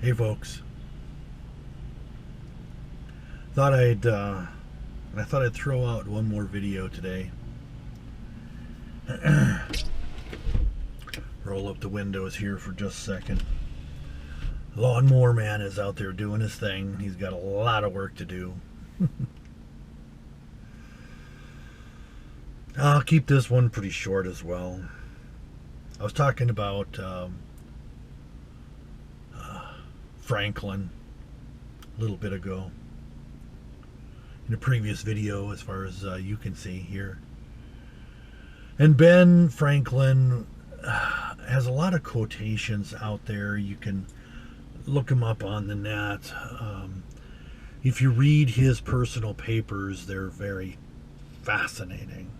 Hey folks, thought I'd I thought I'd throw out one more video today. Roll up the windows here for just a second. Lawnmower man is out there doing his thing. He's got a lot of work to do. I'll keep this one pretty short as well. I was talking about Franklin a little bit ago in a previous video, as far as you can see here. And Ben Franklin has a lot of quotations out there. You can look him up on the net. If you read his personal papers, they're very fascinating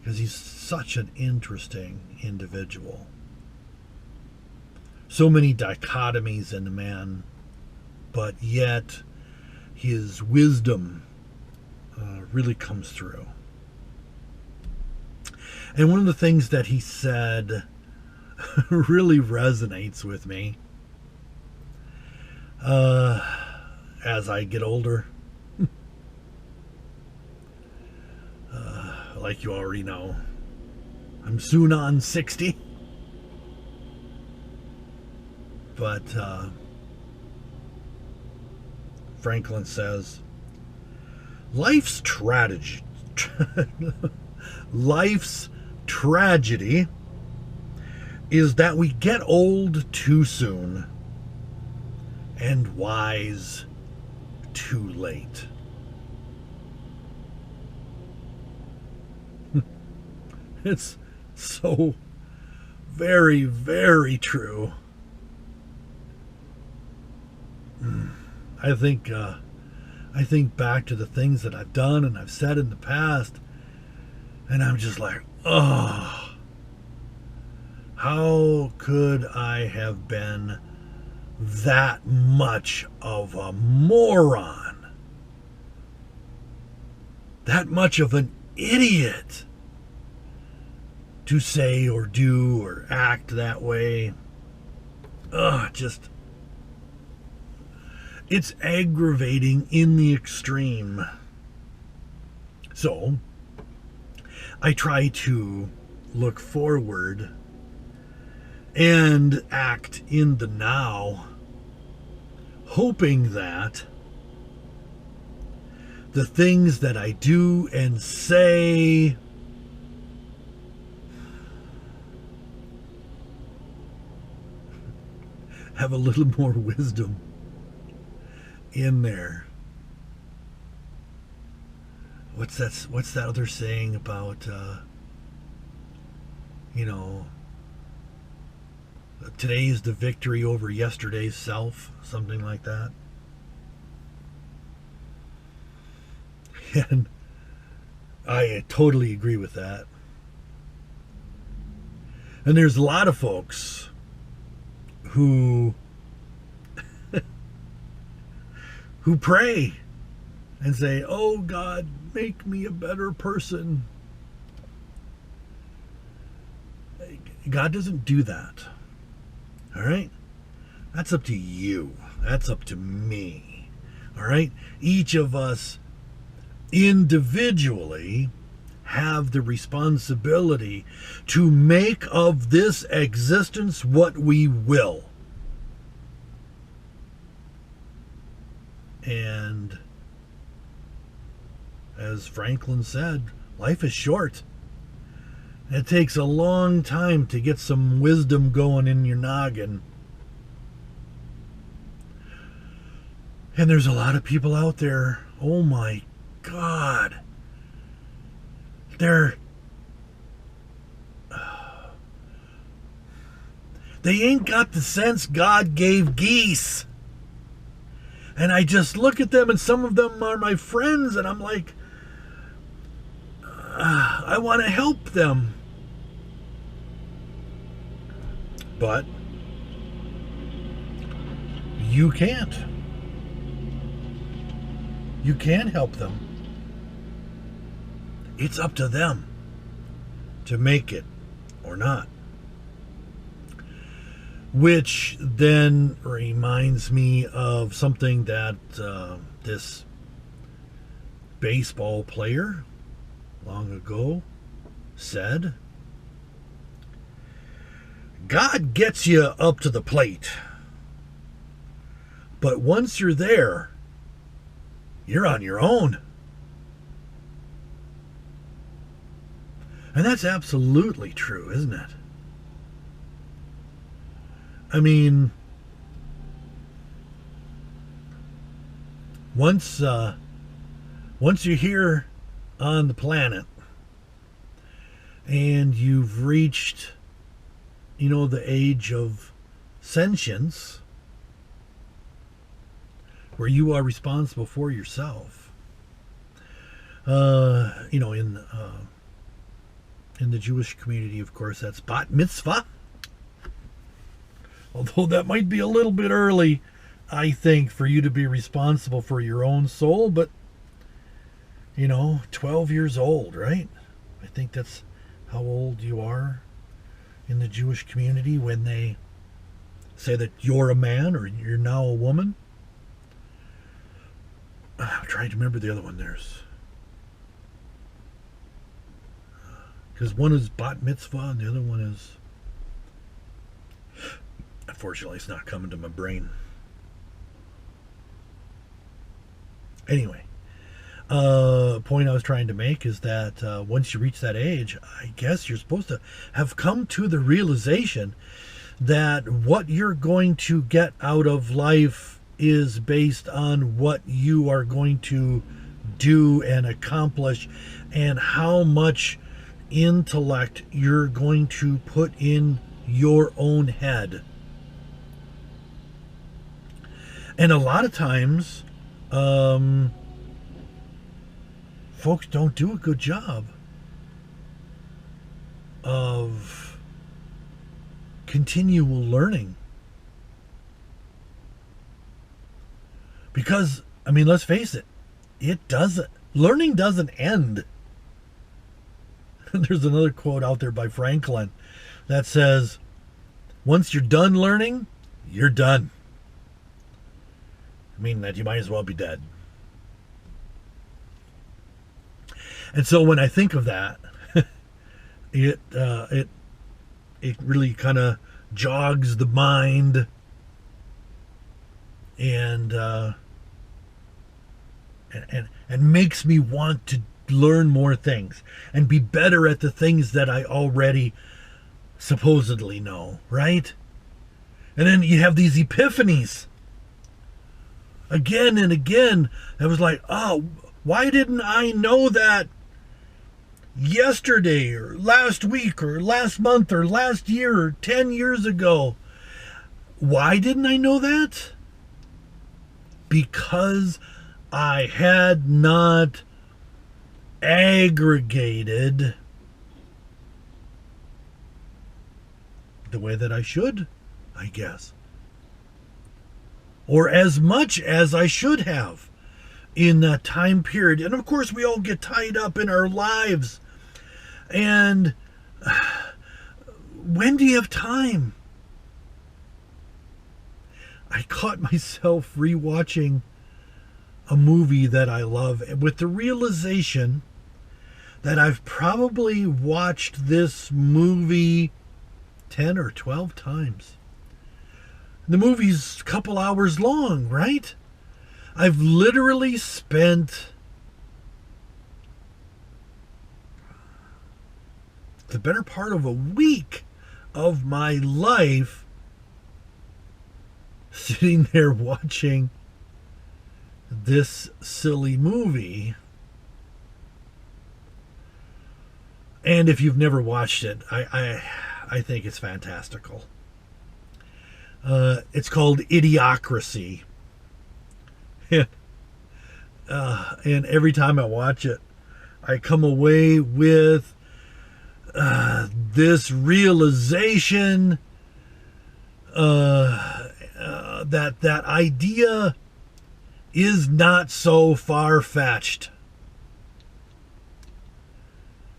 because he's such an interesting individual. So many dichotomies in the man, but yet his wisdom really comes through. And one of the things that he said really resonates with me as I get older. Like you already know, I'm soon on 60. But Franklin says, life's tragedy is that we get old too soon and wise too late. It's so very, very true. I think back to the things that I've done and I've said in the past, and I'm just like, oh, how could I have been that much of a moron? That much of an idiot to say or do or act that way. It's aggravating in the extreme. So, I try to look forward and act in the now, hoping that the things that I do and say have a little more wisdom in there. What's that other saying about today's the victory over yesterday's self, something like that. And I totally agree with that. And there's a lot of folks who pray and say, oh God, make me a better person. God doesn't do that. All right? That's up to you. That's up to me. All right? Each of us individually have the responsibility to make of this existence what we will. And as Franklin said, life is short. It takes a long time to get some wisdom going in your noggin. And there's a lot of people out there, oh my God, they ain't got the sense God gave geese. And I just look at them, and some of them are my friends, and I'm like, I want to help them. But you can't. You can't help them. It's up to them to make it or not. which then reminds me of something that this baseball player long ago said. God gets you up to the plate, but once you're there, you're on your own. And that's absolutely true, isn't it? I mean, once you're here on the planet and you've reached, the age of sentience, where you are responsible for yourself, in the Jewish community, of course, that's bat mitzvah. Although that might be a little bit early, I think, for you to be responsible for your own soul. But, 12 years old, right? I think that's how old you are in the Jewish community when they say that you're a man or you're now a woman. I'm trying to remember the other one. Because one is bat mitzvah and the other one is... Unfortunately, it's not coming to my brain. Anyway, point I was trying to make is that once you reach that age, I guess you're supposed to have come to the realization that what you're going to get out of life is based on what you are going to do and accomplish and how much intellect you're going to put in your own head. And a lot of times, folks don't do a good job of continual learning. Because, let's face it, learning doesn't end. There's another quote out there by Franklin that says, once you're done learning, you're done. That you might as well be dead. And so when I think of that, it really kind of jogs the mind and makes me want to learn more things and be better at the things that I already supposedly know, right? And then you have these epiphanies again and again. I was like, oh, why didn't I know that yesterday or last week or last month or last year or 10 years ago? Why didn't I know that? Because I had not aggregated the way that I should, I guess. Or as much as I should have in that time period. And of course, we all get tied up in our lives. And when do you have time? I caught myself rewatching a movie that I love with the realization that I've probably watched this movie 10 or 12 times. The movie's a couple hours long, right? I've literally spent the better part of a week of my life sitting there watching this silly movie. And if you've never watched it, I think it's fantastical. It's called Idiocracy. And every time I watch it, I come away with this realization that idea is not so far-fetched.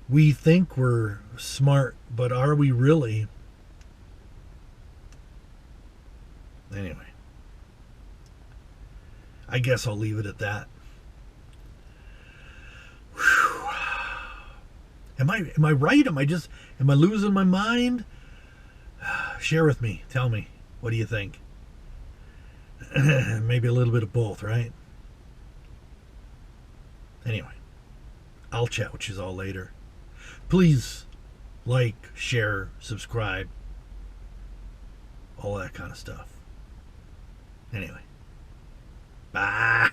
We think we're smart, but are we really? Anyway, I guess I'll leave it at that. Whew. Am I right? Am I losing my mind? Share with me. Tell me. What do you think? Maybe a little bit of both, right? Anyway, I'll chat with you all later. Please like, share, subscribe, all that kind of stuff. Anyway, bye.